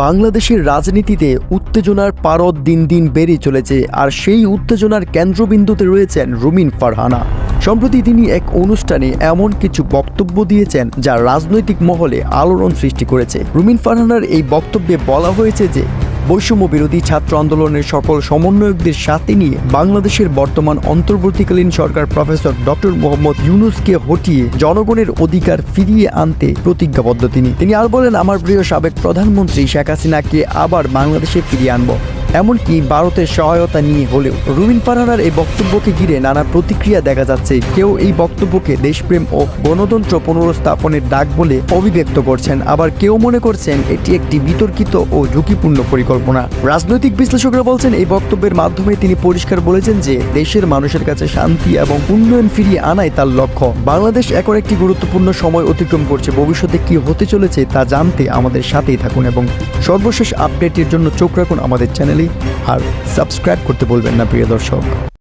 বাংলাদেশের রাজনীতিতে উত্তেজনার পারদ দিন দিন বেড়ে চলেছে, আর সেই উত্তেজনার কেন্দ্রবিন্দুতে রয়েছেন রুমিন ফারহানা। সম্প্রতি তিনি এক অনুষ্ঠানে এমন কিছু বক্তব্য দিয়েছেন যা রাজনৈতিক মহলে আলোড়ন সৃষ্টি করেছে। রুমিন ফারহানার এই বক্তব্যে বলা হয়েছে যে বৈষম্য বিরোধী ছাত্র আন্দোলনের সকল সমন্বয়কদের সাথে নিয়ে বাংলাদেশের বর্তমান অন্তর্বর্তীকালীন সরকার প্রফেসর ডক্টর মোহাম্মদ ইউনূসকে হটিয়ে জনগণের অধিকার ফিরিয়ে আনতে প্রতিজ্ঞাবদ্ধ। তিনি আর বলেন, আমার প্রিয় সাবেক প্রধানমন্ত্রী শেখ হাসিনাকে আবার বাংলাদেশে ফিরিয়ে আনব, এমনকি ভারতের সহায়তা নিয়ে হলেও। রুমিন ফারহানার এই বক্তব্যকে ঘিরে নানা প্রতিক্রিয়া দেখা যাচ্ছে। কেউ এই বক্তব্যকে দেশপ্রেম ও গণতন্ত্র পুনরুস্থাপনের ডাক বলে অভিব্যক্ত করছেন, আবার কেউ মনে করছেন এটি একটি বিতর্কিত ও ঝুঁকিপূর্ণ পরিকল্পনা। রাজনৈতিক বিশ্লেষকরা বলছেন, এই বক্তব্যের মাধ্যমে তিনি পরিষ্কার বলেছেন যে দেশের মানুষের কাছে শান্তি এবং উন্নয়ন ফিরিয়ে আনাই তার লক্ষ্য। বাংলাদেশ এখন একটি গুরুত্বপূর্ণ সময় অতিক্রম করছে। ভবিষ্যতে কি হতে চলেছে তা জানতে আমাদের সাথেই থাকুন এবং সর্বশেষ আপডেটের জন্য চোখ রাখুন আমাদের চ্যানেলে। আর সাবস্ক্রাইব করতে বলবেন না প্রিয় দর্শক।